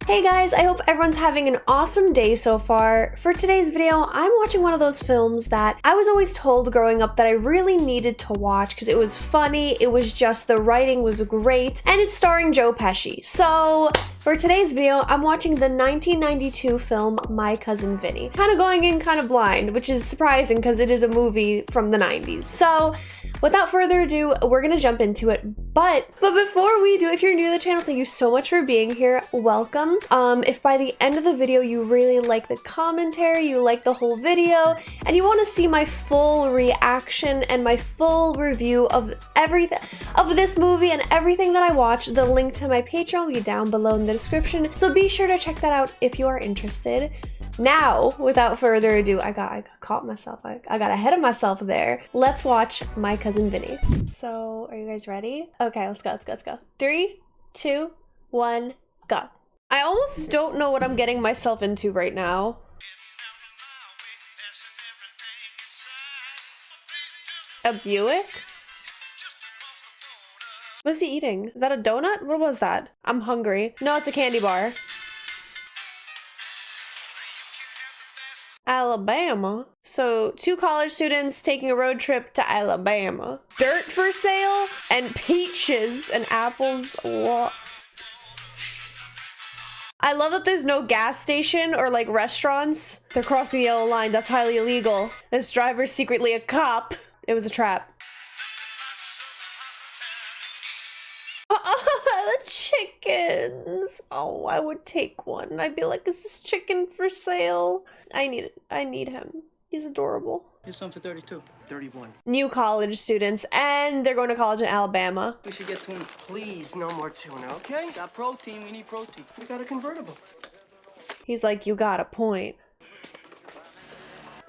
Hey guys, I hope everyone's having an awesome day so far. For today's video, I'm watching one of those films that I was always told growing up that I really needed to watch because it was funny, it was just, the writing was great, and it's starring Joe Pesci. So for today's video, I'm watching the 1992 film My Cousin Vinny. Kind of going in kind of blind, which is surprising because it is a movie from the 90s. So without further ado, we're gonna jump into it. But before we do, if you're new to the channel, thank you so much for being here. Welcome. If by the end of the video you really like the commentary, you like the whole video, and you want to see my full reaction and my full review of everything of this movie and everything that I watched, the link to my Patreon will be down below in the description. So be sure to check that out if you are interested. Now, without further ado, I got caught myself. I got ahead of myself there. Let's watch My Cousin Vinny. So, are you guys ready? Okay, let's go. 3, 2, 1, go. I almost don't know what I'm getting myself into right now. A Buick? What is he eating? Is that a donut? What was that? I'm hungry. No, it's a candy bar. Alabama. So, 2 college students taking a road trip to Alabama. Dirt for sale and peaches and apples. What? I love that there's no gas station or like restaurants. They're crossing the yellow line. That's highly illegal. This driver's secretly a cop. It was a trap. The chickens. Oh, I would take one. I'd be like, is this chicken for sale? I need it. I need him. He's adorable. Here's some for 32. 31. New college students, and they're going to college in Alabama. We should get tuna. Please, no more tuna, okay? It's got protein. We need protein. We got a convertible. He's like, you got a point.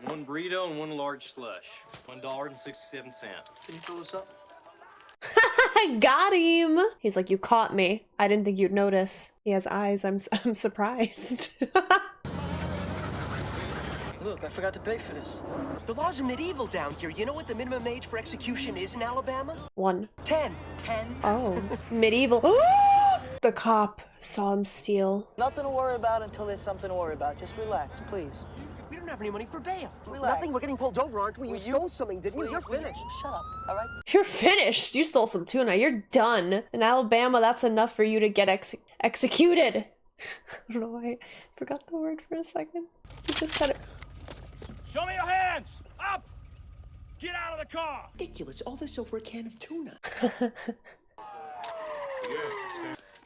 1 burrito and 1 large slush. $1.67. Can you fill this up? I got him. He's like, you caught me. I didn't think you'd notice. He has eyes. I'm surprised. Look, I forgot to pay for this. The laws are medieval down here. You know what the minimum age for execution is in Alabama? 1. 10. 10. Oh, medieval. The cop saw him steal. Nothing to worry about until there's something to worry about. Just relax, please. We don't have any money for bail. Relax. Nothing. We're getting pulled over, aren't we? You stole something, didn't you? You're finished. Shut up, all right? You're finished. You stole some tuna. You're done. In Alabama, that's enough for you to get executed. I don't know why I forgot the word for a second. You just said it. Show me your hands! Up! Get out of the car! Ridiculous. All this over a can of tuna. Yeah,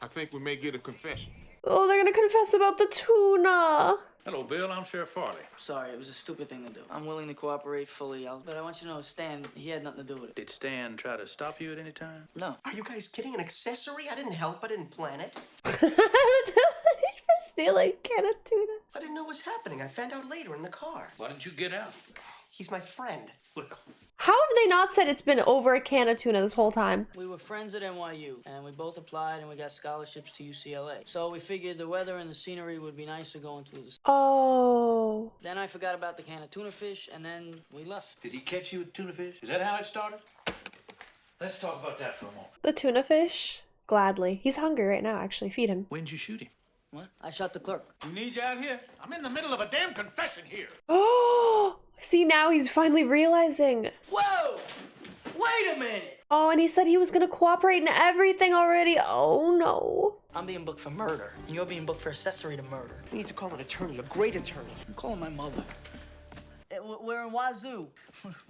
I think we may get a confession. Oh, they're gonna confess about the tuna. Hello, Bill. I'm Sheriff Farley. Sorry, it was a stupid thing to do. I'm willing to cooperate fully, but I want you to know Stan, he had nothing to do with it. Did Stan try to stop you at any time? No. Are you guys kidding? An accessory? I didn't help. I didn't plan it. For stealing a can of tuna. I didn't know what was happening. I found out later in the car. Why didn't you get out? He's my friend. How have they not said it's been over a can of tuna this whole time? We were friends at NYU, and we both applied, and we got scholarships to UCLA. So we figured the weather and the scenery would be nicer going to the... Oh. Then I forgot about the can of tuna fish, and then we left. Did he catch you with tuna fish? Is that how it started? Let's talk about that for a moment. The tuna fish? Gladly. He's hungry right now, actually. Feed him. When'd you shoot him? What? I shot the clerk. We need you out here. I'm in the middle of a damn confession here. Oh! See, now he's finally realizing. Whoa! Wait a minute! Oh, and he said he was gonna cooperate in everything already. Oh, no. I'm being booked for murder, and you're being booked for accessory to murder. We need to call an attorney, a great attorney. I'm calling my mother. We're in Wazoo.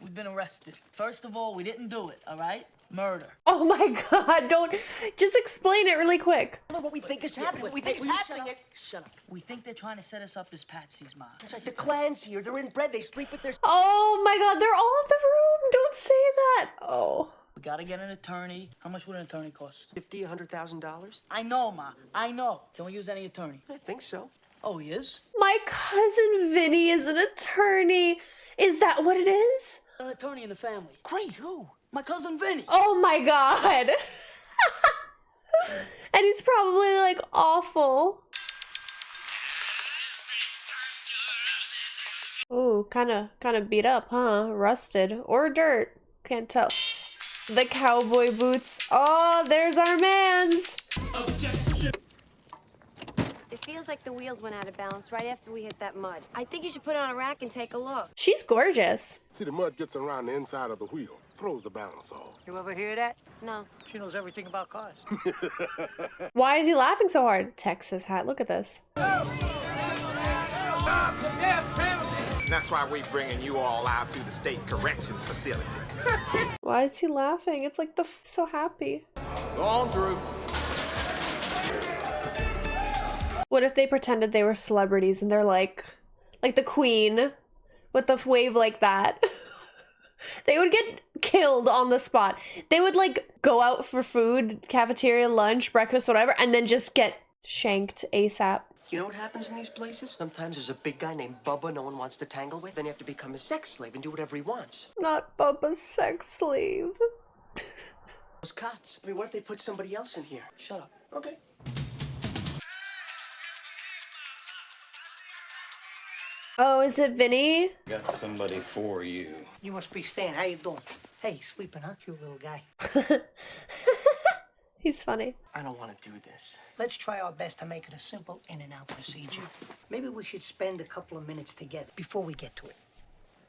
We've been arrested. First of all, we didn't do it, all right? Murder. Oh my God, don't, just explain it really quick. I don't know what we think is happening. What we think is happening. Shut up. We think they're trying to set us up as Patsy's mom. That's right. The clan's here. They're inbred. They sleep with their... Oh my God, they're all in the room. Don't say that. Oh. We gotta get an attorney. How much would an attorney cost? $50,000, $100,000? I know, Ma. I know. Can we use any attorney? I think so. Oh, he is? My cousin Vinny is an attorney. Is that what it is? An attorney in the family. Great. Who? My cousin Vinny. Oh my God. And he's probably like awful. Ooh, kind of beat up, huh? Rusted or dirt. Can't tell. The cowboy boots. Oh, there's our mans. If It feels like the wheels went out of balance right after we hit that mud. I think you should put it on a rack and take a look. She's gorgeous. See, the mud gets around the inside of the wheel, throws the balance off. You ever hear that? No. She knows everything about cars. Why is he laughing so hard? Texas hat, look at this. That's why we're bringing you all out to the state corrections facility. Why is he laughing? It's like so happy. Go on through. What if they pretended they were celebrities and they're like the queen with the wave like that? They would get killed on the spot. They would like go out for food, cafeteria, lunch, breakfast, whatever, and then just get shanked ASAP. You know what happens in these places? Sometimes there's a big guy named Bubba no one wants to tangle with. Then you have to become a sex slave and do whatever he wants. Not Bubba's sex slave. Those cots. I mean, what if they put somebody else in here? Shut up. Okay. Oh, is it Vinny? Got somebody for you. You must be Stan. How you doing? Hey, sleeping, huh? Cute little guy. He's funny. I don't want to do this. Let's try our best to make it a simple in-and-out procedure. Maybe we should spend a couple of minutes together before we get to it.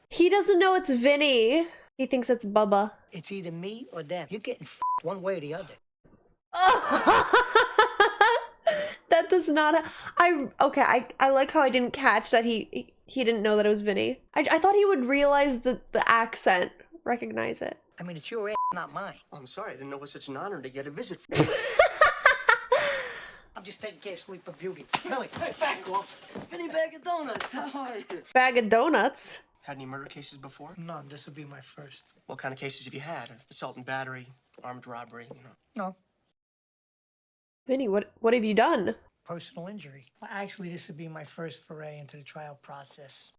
He doesn't know it's Vinny. He thinks it's Bubba. It's either me or them. You're getting one way or the other. That does not. I like how I didn't catch that he didn't know that it was Vinny. I thought he would realize the accent, recognize it. I mean, it's your ass, not mine. I'm sorry. I didn't know it was such an honor to get a visit. I'm just taking care of Sleeper Beauty. Billy, hey, back off. Vinny bag of donuts. How are you? Bag of donuts. Had any murder cases before? None. This will be my first. What kind of cases have you had? Assault and battery, armed robbery, you know? No. Vinny, what have you done? Personal injury. Well, actually, this would be my first foray into the trial process.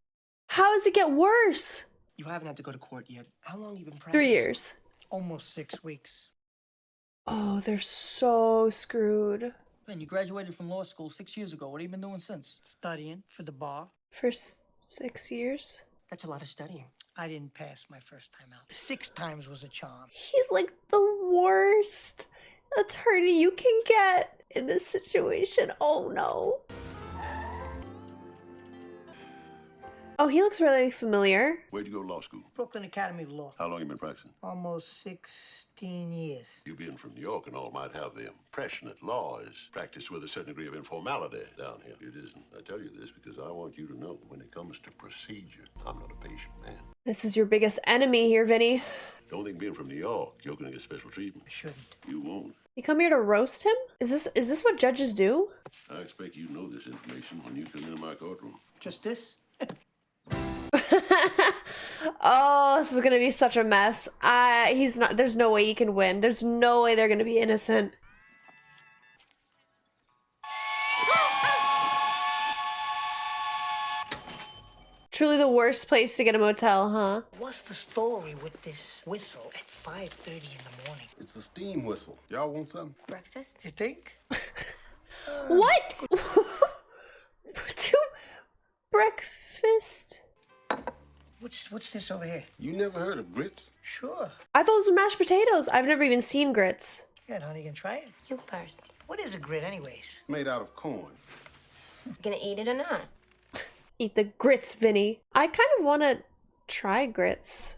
How does it get worse? You haven't had to go to court yet. How long have you been practicing? 3 years. Almost 6 weeks. Oh, they're so screwed. Vin, you graduated from law school 6 years ago. What have you been doing since? Studying for the bar. For 6 years? That's a lot of studying. I didn't pass my first time out. 6 times was a charm. He's like the worst attorney you can get in this situation. Oh no. Oh, he looks really familiar. Where'd you go to law school? Brooklyn Academy of Law. How long you been practicing? Almost 16 years. You being from New York and all might have the impression that law is practiced with a certain degree of informality down here. It isn't. I tell you this because I want you to know when it comes to procedure, I'm not a patient man. This is your biggest enemy here, Vinny. Don't think being from New York, you're gonna get special treatment. Shouldn't. You won't. You come here to roast him? Is this what judges do? I expect you know this information when you come into my courtroom. Just this? Oh, this is gonna be such a mess. He's not. There's no way he can win. There's no way they're gonna be innocent. Truly the worst place to get a motel, huh? What's the story with this whistle at 5:30 in the morning? It's a steam whistle. Y'all want something? Breakfast? You think? What? To breakfast? What's this over here? You never heard of grits? Sure. I thought it was mashed potatoes. I've never even seen grits. Good, honey, you can try it. You first. What is a grit, anyways? Made out of corn. You gonna eat it or not? Eat the grits, Vinny. I kind of want to try grits.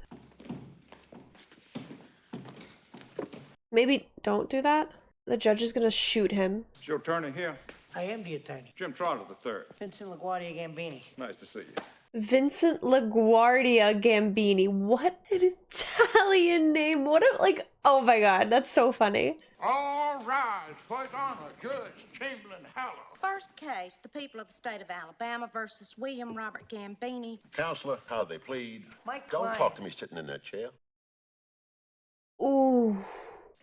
Maybe don't do that. The judge is gonna shoot him. It's your attorney here. I am the attorney. Jim Trotter III. Vincent LaGuardia Gambini. Nice to see you. Vincent LaGuardia Gambini. What an Italian name. What a, like, oh my god, that's so funny. All rise for his honor, Judge Chamberlain Hallow. First case, the people of the state of Alabama versus William Robert Gambini. Counselor, how'd they plead? My Don't client. talk to me sitting in that chair. Ooh.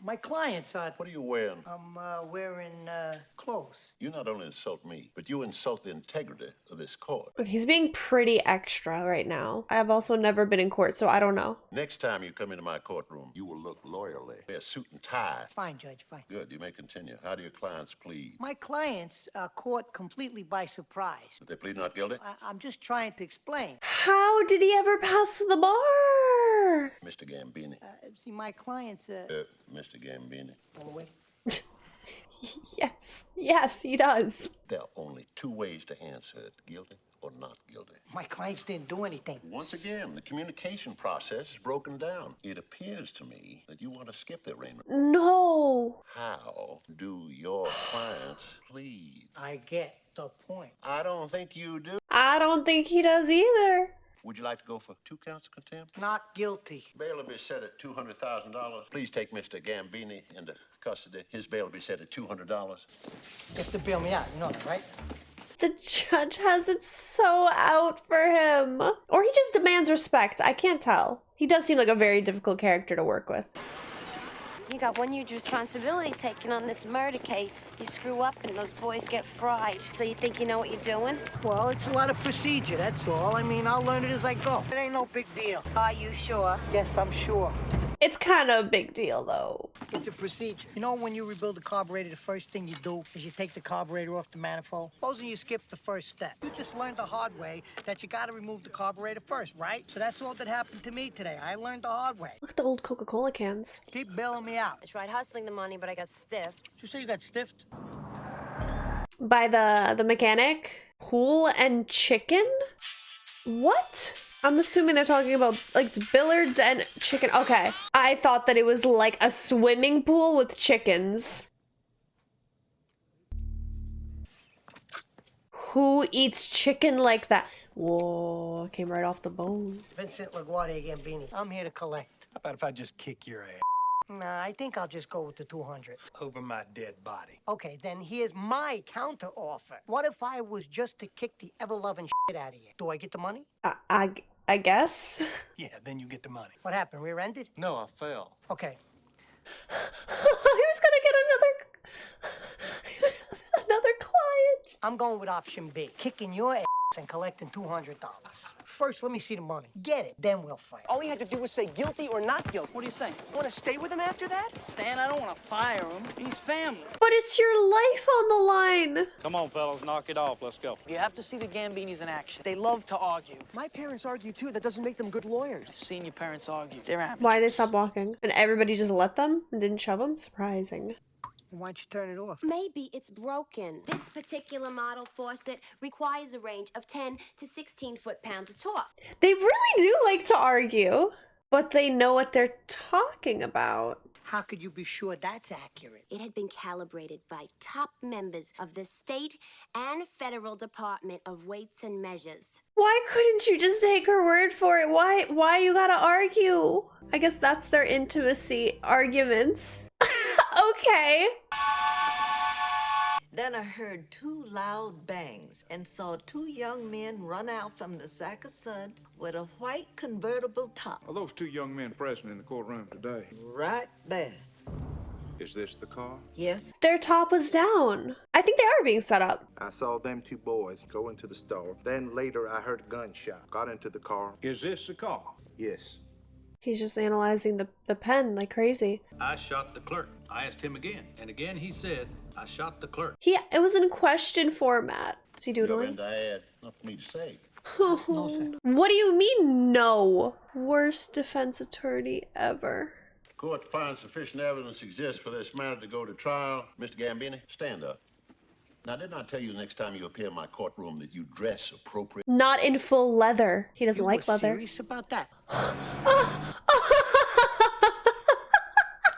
My client's What are you wearing? I'm wearing clothes. You not only insult me, but you insult the integrity of this court. He's being pretty extra right now. I've also never been in court, so I don't know. Next time you come into my courtroom, you will look loyally. Wear a suit and tie. Fine, Judge, fine. Good, you may continue. How do your clients plead? My clients are caught completely by surprise. Did they plead not guilty? I'm just trying to explain. How did he ever pass the bar? Mr. Gambini. See, my clients, Mr. Gambini. All the way. Yes, he does. There are only two ways to answer it, guilty or not guilty. My clients didn't do anything. Once again, the communication process is broken down. It appears to me that you want to skip the arraignment. No. How do your clients plead? I get the point. I don't think you do. I don't think he does either. Would you like to go for 2 counts of contempt? Not guilty. Bail will be set at $200,000. Please take Mr. Gambini into custody. His bail will be set at $200. You have to bail me out, you know that, right? The judge has it so out for him. Or he just demands respect. I can't tell. He does seem like a very difficult character to work with. You got one huge responsibility taking on this murder case. You screw up and those boys get fried. So you think you know what you're doing? Well, it's a lot of procedure, that's all. I mean, I'll learn it as I go. It ain't no big deal. Are you sure? Yes, I'm sure. It's kind of a big deal, though. It's a procedure. You know, when you rebuild a carburetor, the first thing you do is you take the carburetor off the manifold. Supposing you skip the first step. You just learned the hard way that you gotta remove the carburetor first, right? So that's all that happened to me today. I learned the hard way. Look at the old Coca-Cola cans. Keep bailing me out. I tried hustling the money, but I got stiffed. Did you say you got stiffed? By the mechanic? Pool and chicken? What? I'm assuming they're talking about like it's billiards and chicken. Okay. I thought that it was like a swimming pool with chickens. Who eats chicken like that? Whoa, came right off the bone. Vincent LaGuardia Gambini. I'm here to collect. How about if I just kick your ass Nah, I think I'll just go with the 200. over my dead body? Okay, then here's my counter offer. What if I was just to kick the ever-loving shit out of you? Do I get the money? I guess. Yeah, then you get the money. What happened? Rear-ended? No, I fell. Okay. Who's gonna get another client? I'm going with option B. Kicking your ass and collecting $200. First, let me see the money. Get it, then we'll fight. All he had to do was say guilty or not guilty. What are you saying? Want to stay with him after that? Stan, I don't want to fire him. He's family. But it's your life on the line. Come on, fellas, knock it off. Let's go. You have to see the Gambinis in action. They love to argue. My parents argue too. That doesn't make them good lawyers. I've seen your parents argue. They're amateurs. Why they stopped walking? And everybody just let them and didn't shove them? Surprising. Why don't you turn it off? Maybe it's broken. This particular model faucet requires a range of 10 to 16 foot-pounds of torque. They really do like to argue, but they know what they're talking about. How could you be sure that's accurate? It had been calibrated by top members of the state and federal Department of Weights and Measures. Why couldn't you just take her word for it? Why you gotta argue? I guess that's their intimacy arguments. Okay. Then I heard 2 loud bangs and saw 2 young men run out from the sack of suds with a white convertible top. Are those 2 young men present in the courtroom today? Right there. Is this the car? Yes. Their top was down. I think they are being set up. I saw them 2 boys go into the store. Then later I heard a gunshot. Got into the car. Is this the car? Yes. He's just analyzing the pen like crazy. I shot the clerk. I asked him again, and again he said, I shot the clerk. It was in question format. Is he doodling? I had nothing for me to say. No, sir. What do you mean, no? Worst defense attorney ever. Court finds sufficient evidence exists for this matter to go to trial. Mr. Gambini, stand up. Now, didn't I tell you the next time you appear in my courtroom that you dress appropriate? Not in full leather. He doesn't like leather. Serious about that?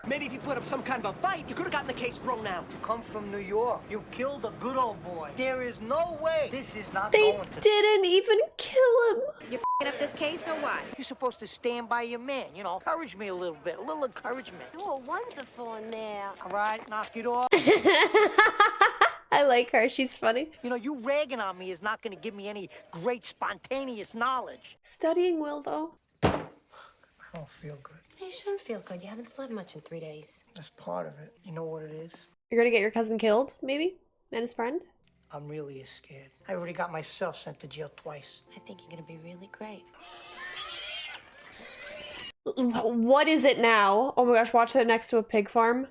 Maybe if you put up some kind of a fight, you could have gotten the case thrown out. Come from New York. You killed a good old boy. There is no way this is not They going to... didn't even kill him. You f***ing up this case or what? You're supposed to stand by your man, you know. Encourage me a little bit. A little encouragement. You were wonderful in there. All right, knock it off. I like her. She's funny. You know, you ragging on me is not going to give me any great spontaneous knowledge. Studying will, though. I don't feel good. You shouldn't feel good. You haven't slept much in 3 days. That's part of it. You know what it is? You're gonna get your cousin killed, maybe? And his friend? I'm really scared. I already got myself sent to jail twice. I think you're gonna be really great. What is it now? Oh my gosh, watch that next to a pig farm.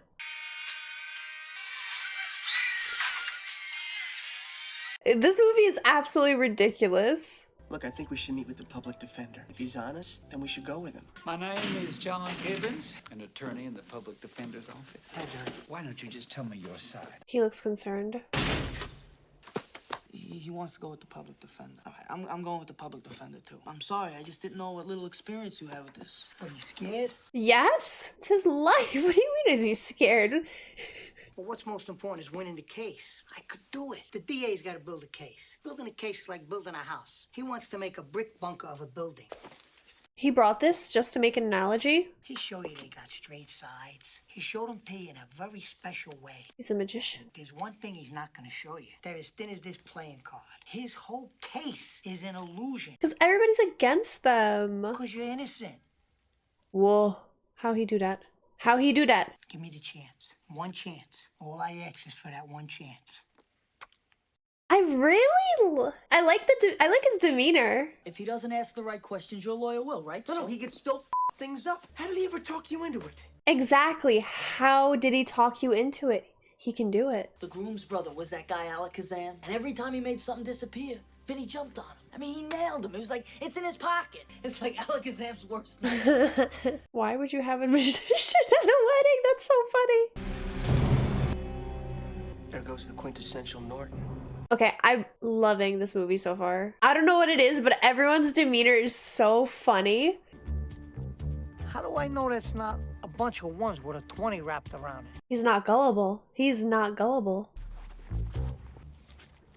This movie is absolutely ridiculous. Look, I think we should meet with the public defender. If he's honest, then we should go with him. My name is John Gibbons, an attorney in the public defender's office. Hi, John. Why don't you just tell me your side? He looks concerned. he wants to go with the public defender. All right, I'm going with the public defender, too. I'm sorry, I just didn't know what little experience you have with this. Are you scared? Yes, it's his life. What do you mean is he scared? Well, what's most important is winning the case. I could do it. The DA's got to build a case. Building a case is like building a house. He wants to make a brick bunker of a building. He brought this just to make an analogy. He showed you they got straight sides. He showed them to you in a very special way. He's a magician. There's one thing he's not going to show you. They're as thin as this playing card. His whole case is an illusion. Because everybody's against them. Because you're innocent. Whoa. How he do that? How he do that? Give me the chance. One chance. All I ask is for that one chance. I like his demeanor. If he doesn't ask the right questions, your lawyer will, right? No, he can still things up. How did he ever talk you into it? Exactly. How did he talk you into it? He can do it. The groom's brother was that guy Alakazam, and every time he made something disappear, Vinny jumped on him. I mean, he nailed him. It was like, it's in his pocket. It's like Alakazam's worst nightmare. Why would you have a magician at a wedding? That's so funny. There goes the quintessential Norton. Okay, I'm loving this movie so far. I don't know what it is, but everyone's demeanor is so funny. How do I know that's not a bunch of ones with a 20 wrapped around it? He's not gullible. He's not gullible.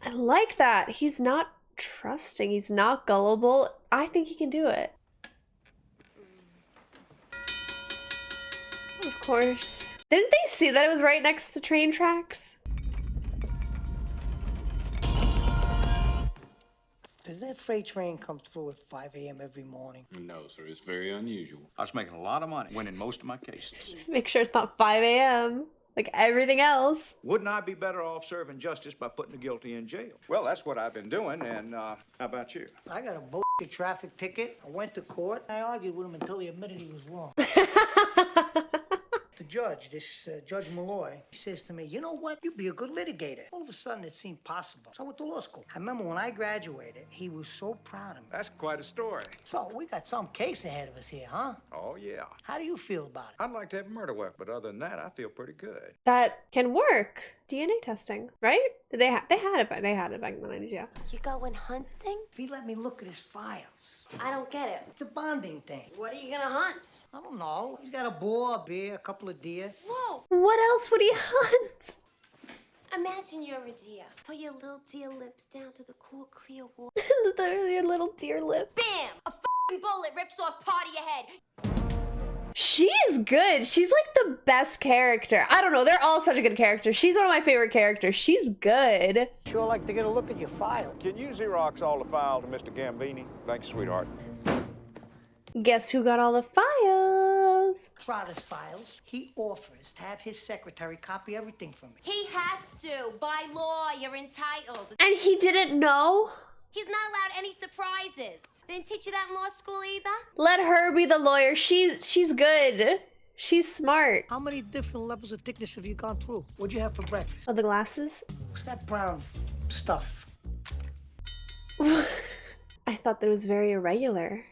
I like that. He's not trusting. He's not gullible. I think he can do it. Of course. Didn't they see that it was right next to train tracks? Does that freight train come through at 5 a.m. every morning? No, sir. It's very unusual. I was making a lot of money winning most of my cases. Make sure it's not 5 a.m. like everything else. Wouldn't I be better off serving justice by putting the guilty in jail? Well, that's what I've been doing, and how about you? I got a bullshit traffic ticket. I went to court. I argued with him until he admitted he was wrong. The judge, Judge Malloy, he says to me, you know what? You'd be a good litigator. All of a sudden, it seemed possible. So I went to law school. I remember when I graduated, he was so proud of me. That's quite a story. So we got some case ahead of us here, huh? Oh, yeah. How do you feel about it? I'd like to have murder weapon, but other than that, I feel pretty good. That can work. DNA testing, right? They had it back in the 90s, yeah. You going hunting? If he let me look at his files. I don't get it. It's a bonding thing. What are you gonna hunt? I don't know. He's got a boar, a bear, a couple of deer. Whoa! What else would he hunt? Imagine you're a deer. Put your little deer lips down to the cool, clear water. Your little deer lip. Bam! A f***ing bullet rips off part of your head. She is good. She's like the best character. I don't know. They're all such a good character. She's one of my favorite characters. She's good. Sure like to get a look at your file. Can you Xerox all the files to Mr. Gambini? Thank you, sweetheart. Guess who got all the files? Trotta's files. He offers to have his secretary copy everything for me. He has to. By law, you're entitled. And he didn't know? He's not allowed any surprises. They didn't teach you that in law school either? Let her be the lawyer. She's good. She's smart. How many different levels of thickness have you gone through? What'd you have for breakfast? Oh, the glasses? What's that brown stuff? I thought that it was very irregular.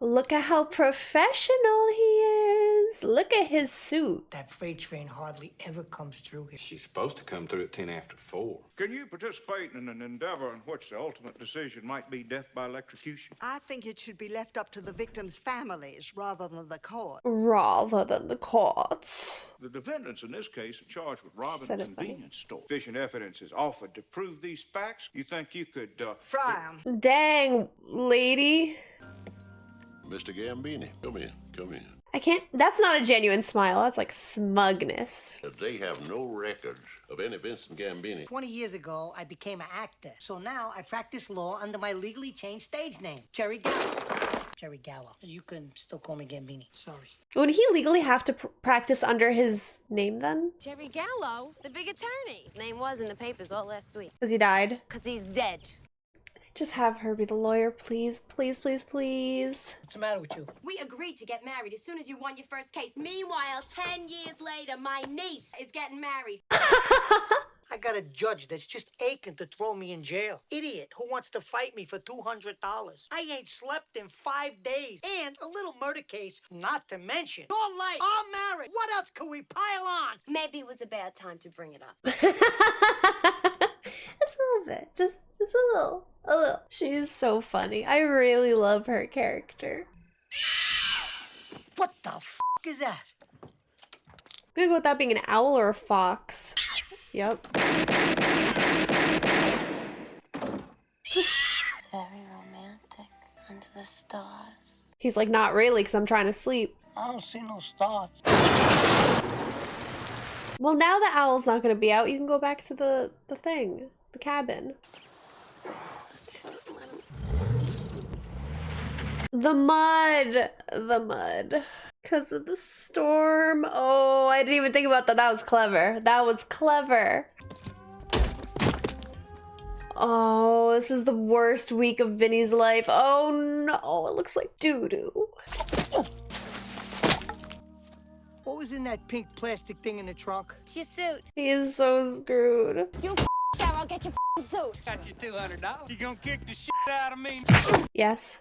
Look at how professional he is. Look at his suit. That freight train hardly ever comes through here. She's supposed to come through at 10 after 4. Can you participate in an endeavor in which the ultimate decision might be death by electrocution? I think it should be left up to the victims' families rather than the court. Rather than the courts. The defendants in this case are charged with robbing a convenience store. Sufficient evidence is offered to prove these facts. You think you could, Fry 'em. Dang, lady. Mr. Gambini, come in, come in. I can't, that's not a genuine smile. That's like smugness. They have no record of any Vincent Gambini. 20 years ago, I became an actor. So now I practice law under my legally changed stage name, Jerry Gallo. Jerry Gallo. You can still call me Gambini. Sorry. Would he legally have to practice under his name then? Jerry Gallo, the big attorney. His name was in the papers all last week. Because he died? Because he's dead. Just have her be the lawyer, please, please, please, please. What's the matter with you? We agreed to get married as soon as you won your first case. Meanwhile, 10 years later, my niece is getting married. I got a judge that's just aching to throw me in jail. Idiot who wants to fight me for $200. I ain't slept in 5 days. And a little murder case, not to mention. Your life, I'm married. What else could we pile on? Maybe it was a bad time to bring it up. Oh, she's so funny. I really love her character. What the f is that? I'm gonna go with that being an owl or a fox. Yep. It's very romantic under the stars. He's like, not really, because I'm trying to sleep. I don't see no stars. Well, now the owl's not gonna be out. You can go back to the thing, the cabin. The mud. The mud. Because of the storm. Oh, I didn't even think about that. That was clever. That was clever. Oh, this is the worst week of Vinny's life. Oh no, it looks like doo-doo. What was in that pink plastic thing in the trunk? It's your suit. He is so screwed. You shower, I'll get your suit. Got you $200. You gonna kick the shit out of me? Yes.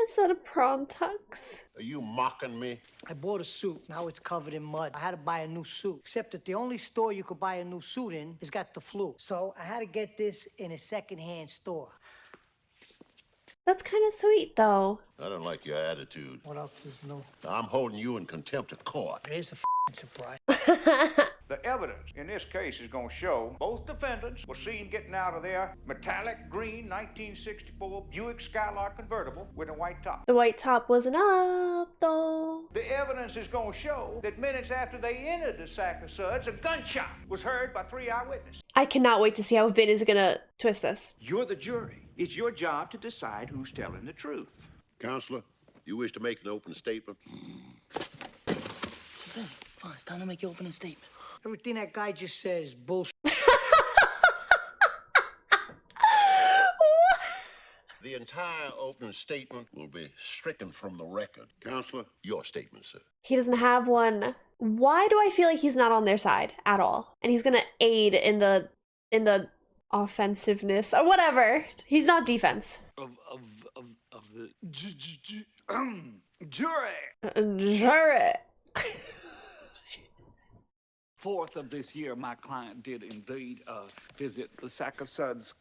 Is that a prom tux? Are you mocking me? I bought a suit. Now it's covered in mud. I had to buy a new suit. Except that the only store you could buy a new suit in has got the flu. So I had to get this in a secondhand store. That's kind of sweet, though. I don't like your attitude. What else is new? I'm holding you in contempt of court. Here's a surprise. The evidence in this case is going to show both defendants were seen getting out of their metallic green 1964 Buick Skylark convertible with a white top. The white top wasn't up, though. The evidence is going to show that minutes after they entered the sack of suds, a gunshot was heard by 3 eyewitnesses. I cannot wait to see how Vin is gonna twist this. You're the jury. It's your job to decide who's telling the truth. Counselor, you wish to make an open statement? Vinny, come on, it's time to make your opening statement. Everything that guy just said is bullshit. The entire opening statement will be stricken from the record. Counselor, your statement, sir. He doesn't have one. Why do I feel like he's not on their side at all? And he's gonna aid in the offensiveness or whatever. He's not defense. Of the jury. Jury. 4th of this year, my client did indeed visit the sack of suds.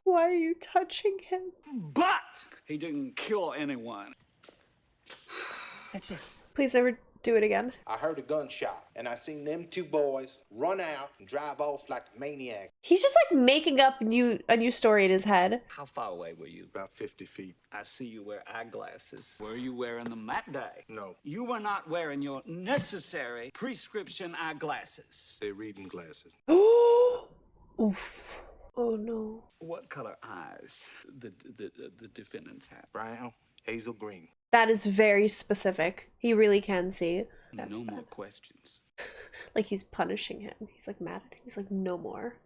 Why are you touching him? But he didn't kill anyone. That's it. Please never do it again. I heard a gunshot, and I seen them 2 boys run out and drive off like a maniac. He's just like making up a new story in his head. How far away were you? About 50 feet. I see you wear eyeglasses. Were you wearing them that day? No. You were not wearing your necessary prescription eyeglasses. They're reading glasses. Oof. Oh no. What color eyes the defendants have? Brown, hazel green. That is very specific. He really can see. That's no bad. more questions. Like he's punishing him. He's like mad at him. He's like, no more.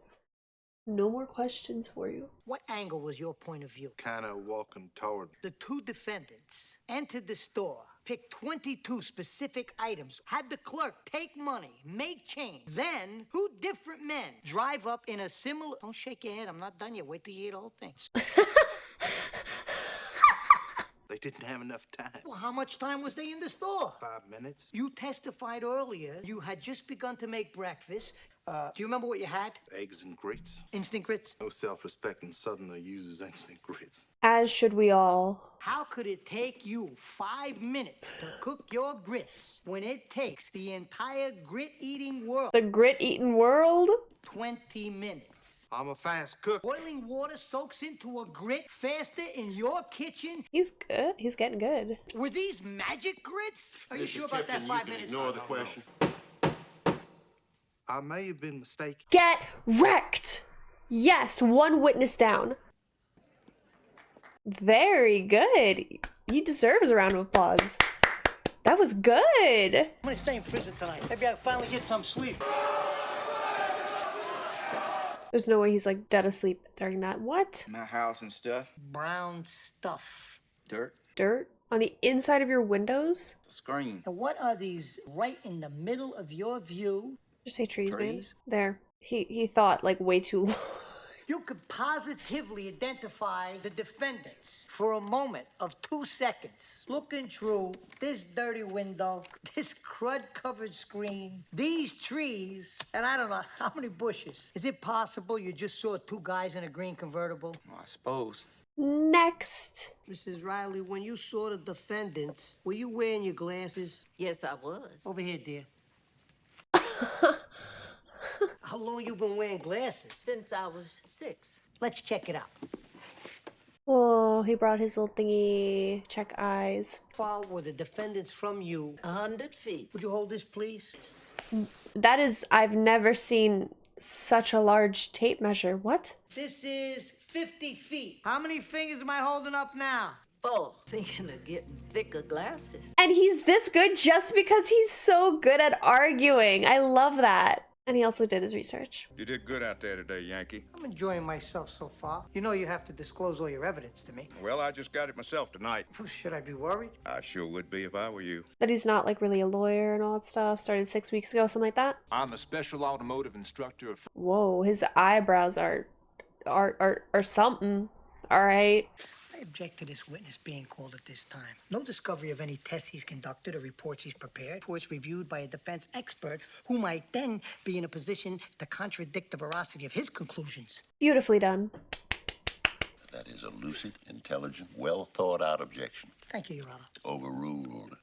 No more questions for you. What angle was your point of view? Kind of walking toward. The 2 defendants entered the store, picked 22 specific items, had the clerk take money, make change. Then 2 different men drive up in a similar... Don't shake your head, I'm not done yet. Wait till you hear the whole thing. They didn't have enough time. Well, how much time was they in the store? 5 minutes. You testified earlier you had just begun to make breakfast. Do you remember what you had? Eggs and grits. Instant grits? No self-respecting southerner uses instant grits. As should we all. How could it take you 5 minutes to cook your grits when it takes the entire grit-eating world? The grit-eating world? 20 minutes. I'm a fast cook. Boiling water soaks into a grit faster in your kitchen. He's good. He's getting good. Were these magic grits? Are you sure about that 5 minutes? Ignore the question. I may have been mistaken. Get wrecked! Yes, 1 witness down. Very good. He deserves a round of applause. That was good. I'm gonna stay in prison tonight. Maybe I'll finally get some sleep. There's no way he's like dead asleep during that. What? My house and stuff. Brown stuff. Dirt. Dirt? On the inside of your windows? The screen. And what are these right in the middle of your view? Just say trees, man. Trees? There. He thought like way too long. You could positively identify the defendants for a moment of 2 seconds. Looking through this dirty window, this crud-covered screen, these trees, and I don't know how many bushes. Is it possible you just saw 2 guys in a green convertible? Well, I suppose. Next. Mrs. Riley, when you saw the defendants, were you wearing your glasses? Yes, I was. Over here, dear. How long you been wearing glasses? Since I was 6. Let's check it out. Oh, he brought his little thingy. Check eyes. Far were the defendants from you? 100 feet. Would you hold this, please? That is, I've never seen such a large tape measure. What? This is 50 feet. How many fingers am I holding up now? 4. Thinking of getting thicker glasses. And he's this good just because he's so good at arguing. I love that. And he also did his research. You did good out there today, Yankee. I'm enjoying myself so far. You know you have to disclose all your evidence to me. Well, I just got it myself tonight. Should I be worried? I sure would be if I were you. That he's not like really a lawyer and all that stuff. Started 6 weeks ago, something like that. I'm a special automotive instructor. Whoa, his eyebrows are something. All right. I object to this witness being called at this time. No discovery of any tests he's conducted or reports he's prepared. Reports reviewed by a defense expert who might then be in a position to contradict the veracity of his conclusions. Beautifully done. That is a lucid, intelligent, well thought out objection. Thank you, Your Honor. Overruled.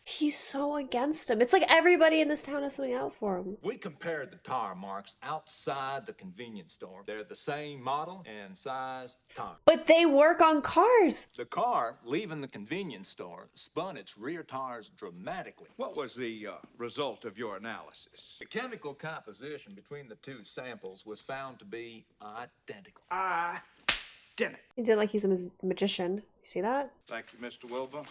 He's so against him. It's like everybody in this town has something out for him. We compared the tire marks outside the convenience store. They're the same model and size tire. But they work on cars. The car, leaving the convenience store, spun its rear tires dramatically. What was the result of your analysis? The chemical composition between the 2 samples was found to be identical. Identical. He did like he's a magician. You see that? Thank you, Mr. Wilbur.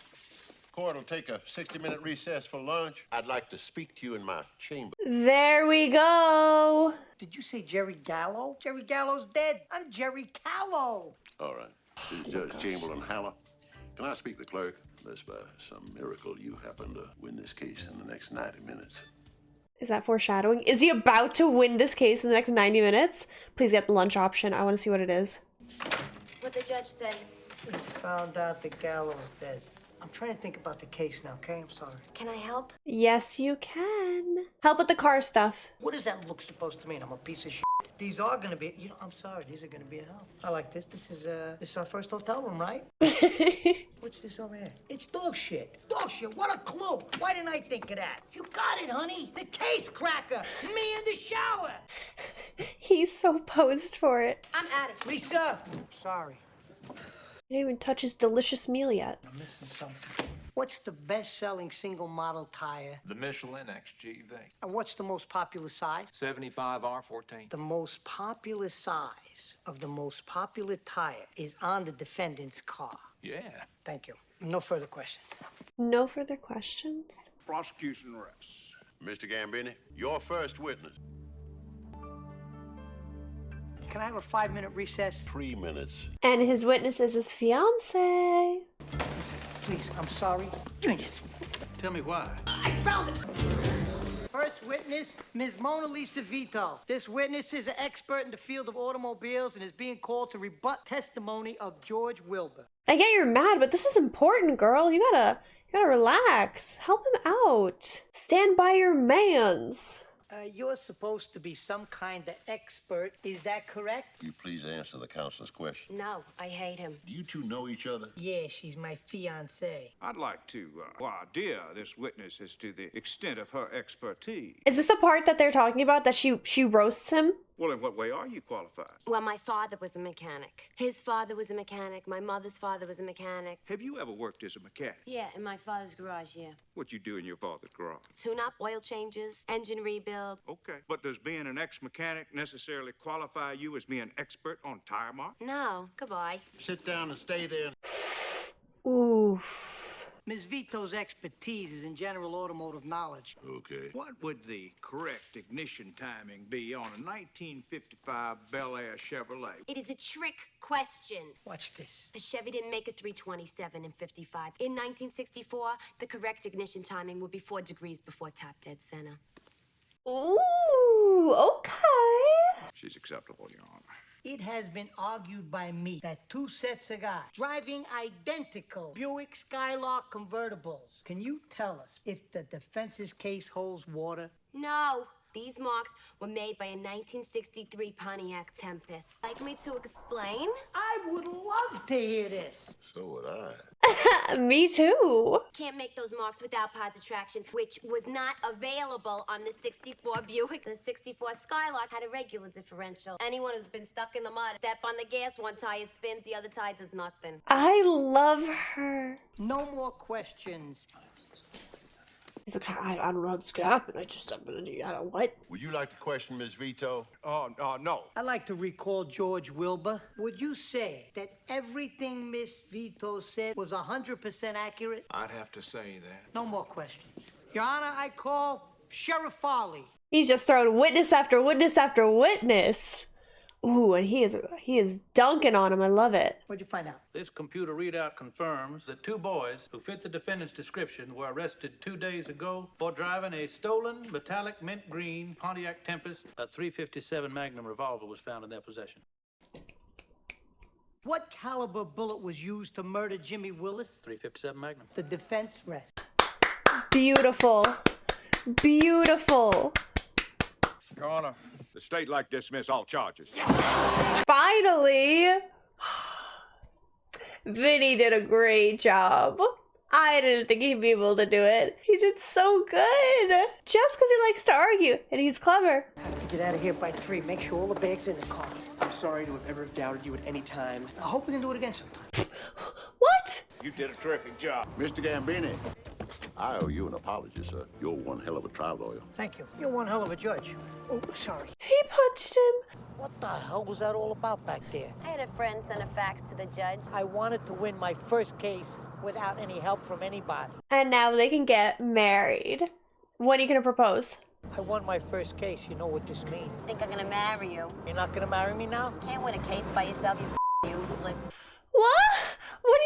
Court will take a 60-minute recess for lunch. I'd like to speak to you in my chamber. There we go. Did you say Jerry Gallo? Jerry Gallo's dead. I'm Jerry Callow. All right. This is Judge Chamberlain Haller. Can I speak to the clerk? Unless by some miracle you happen to win this case in the next 90 minutes. Is that foreshadowing? Is he about to win this case in the next 90 minutes? Please get the lunch option. I want to see what it is. What the judge say? We found out that Gallo's dead. I'm trying to think about the case now, okay? I'm sorry. Can I help? Yes, you can. Help with the car stuff. What does that look supposed to mean? I'm a piece of shit. These are gonna be, I'm sorry, these are gonna be a help. I like this. This is our first hotel room, right? What's this over here? It's dog shit. Dog shit, what a clue. Why didn't I think of that? You got it, honey. The case cracker. Me in the shower. He's so posed for it. I'm at it. Lisa. Sorry. He didn't even touch his delicious meal yet. I'm missing something. What's the best-selling single model tire? The Michelin XGV. And what's the most popular size? 75R14. The most popular size of the most popular tire is on the defendant's car. Yeah. Thank you. No further questions. No further questions? Prosecution rests. Mr. Gambini, your first witness. Can I have a 5-minute recess? 3 minutes. And his witness is his fiance. Listen, please, I'm sorry. Give me this. Tell me why. I found it! First witness, Ms. Mona Lisa Vito. This witness is an expert in the field of automobiles and is being called to rebut testimony of George Wilbur. I get you're mad, but this is important, girl. You gotta relax. Help him out. Stand by your mans. You're supposed to be some kind of expert. Is that correct? Will you please answer the counselor's question? No, I hate him. Do you 2 know each other? Yeah, she's my fiancée. I'd like to idea this witness as to the extent of her expertise. Is this the part that they're talking about, that she roasts him? Well, in what way are you qualified? Well, my father was a mechanic. His father was a mechanic. My mother's father was a mechanic. Have you ever worked as a mechanic? Yeah, in my father's garage, yeah. What you do in your father's garage? Tune-up, oil changes, engine rebuild. Okay. But does being an ex-mechanic necessarily qualify you as being an expert on tire marks? No, goodbye. Sit down and stay there. Oof. Ms. Vito's expertise is in general automotive knowledge. Okay. What would the correct ignition timing be on a 1955 Bel Air Chevrolet? It is a trick question. Watch this. A Chevy didn't make a 327 in 55. In 1964, the correct ignition timing would be 4 degrees before top dead center. Ooh, okay. She's acceptable, Your Honor. It has been argued by me that two sets of guys driving identical Buick Skylark convertibles. Can you tell us if the defense's case holds water? No. These marks were made by a 1963 Pontiac Tempest. Like me to explain? I would love to hear this. So would I. Me too. Can't make those marks without parts traction, which was not available on the 64 Buick. The 64 Skylark had a regular differential. Anyone who's been stuck in the mud, step on the gas, one tire spins, the other tire does nothing. I love her. No more questions. He's like, I don't know how this could happen. I don't what? Would you like to question Ms. Vito? No. I'd like to recall George Wilbur. Would you say that everything Miss Vito said was 100% accurate? I'd have to say that. No more questions. Your Honor, I call Sheriff Farley. He's just throwing witness after witness after witness. Ooh, and he is dunking on him. I love it. What'd you find out? This computer readout confirms that two boys who fit the defendant's description were arrested 2 days ago for driving a stolen metallic mint green Pontiac Tempest. A .357 Magnum revolver was found in their possession. What caliber bullet was used to murder Jimmy Willis? .357 Magnum. The defense rests. Beautiful. Beautiful. Your Honor, the state like to dismiss all charges. Finally! Vinny did a great job. I didn't think he'd be able to do it. He did so good. Just because he likes to argue, and he's clever. I have to get out of here by 3. Make sure all the bags are in the car. I'm sorry to have ever doubted you at any time. I hope we can do it again sometime. What? You did a terrific job. Mr. Gambini, I owe you an apology, sir. You're one hell of a trial lawyer. Thank you. You're one hell of a judge. Oh, sorry. He punched him. What the hell was that all about back there? I had a friend send a fax to the judge. I wanted to win my first case without any help from anybody. And now they can get married. When are you gonna propose? I won my first case. You know what this means. I think I'm gonna marry you. You're not gonna marry me now? Can't win a case by yourself, you useless. What? What do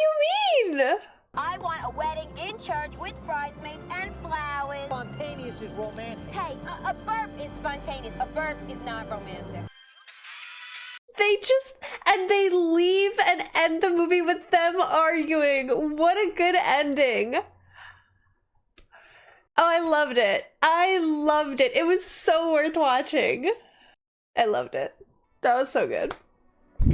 you mean? I want a wedding in church with bridesmaids and flowers. Spontaneous is romantic. Hey, a burp is spontaneous. A burp is not romantic. They leave and end the movie with them arguing. What a good ending. Oh, I loved it. I loved it. It was so worth watching. I loved it. That was so good.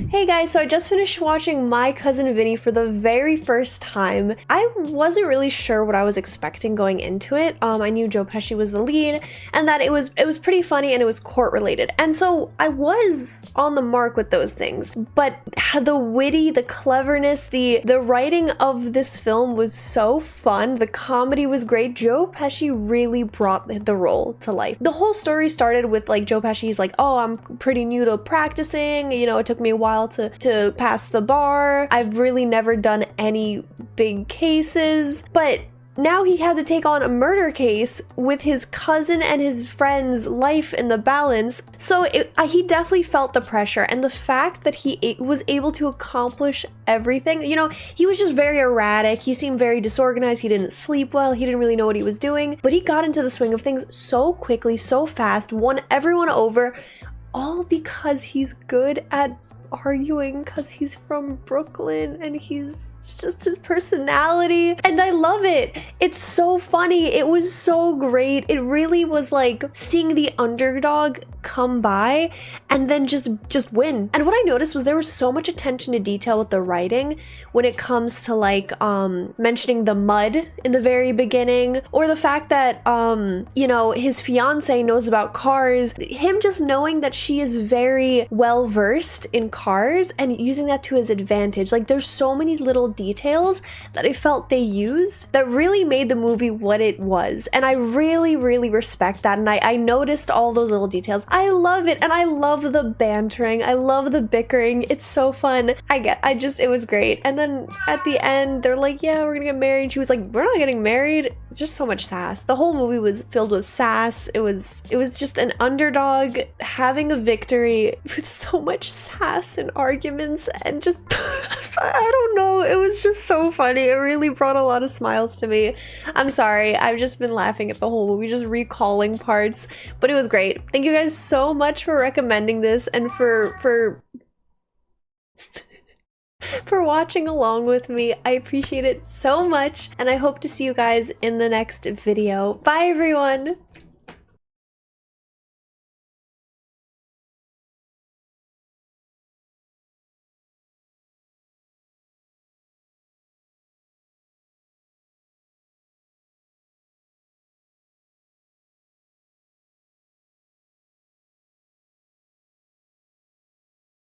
Hey guys, so I just finished watching My Cousin Vinny for the very first time. I wasn't really sure what I was expecting going into it. I knew Joe Pesci was the lead and that it was pretty funny and it was court related. And so I was on the mark with those things. But the witty, the cleverness, the writing of this film was so fun. The comedy was great. Joe Pesci really brought the role to life. The whole story started with like Joe Pesci's like, oh, I'm pretty new to practicing. You know, it took me a while to pass the bar. I've really never done any big cases, but now he had to take on a murder case with his cousin and his friend's life in the balance. So he definitely felt the pressure, and the fact that he was able to accomplish everything. You know, he was just very erratic. He seemed very disorganized. He didn't sleep well. He didn't really know what he was doing, but he got into the swing of things so quickly, so fast, won everyone over, all because he's good at arguing, because he's from Brooklyn and he's just his personality, and I love it. It's so funny. It was so great. It really was like seeing the underdog come by and then just win. And what I noticed was there was so much attention to detail with the writing when it comes to like mentioning the mud in the very beginning, or the fact that you know, his fiance knows about cars, him just knowing that she is very well versed in cars and using that to his advantage. Like, there's so many little details that I felt they used that really made the movie what it was, and I really respect that. And I noticed all those little details. I love it, and I love the bantering. I love the bickering. It's so fun. It was great. And then at the end, they're like, yeah, we're gonna get married. She was like, we're not getting married. Just so much sass. The whole movie was filled with sass. It was just an underdog having a victory with so much sass and arguments and just I don't know. It was just so funny. It really brought a lot of smiles to me. I'm sorry. I've just been laughing at the whole movie, just recalling parts, but it was great. Thank you guys so much for recommending this and for for watching along with me. I appreciate it so much, and I hope to see you guys in the next video. Bye, everyone!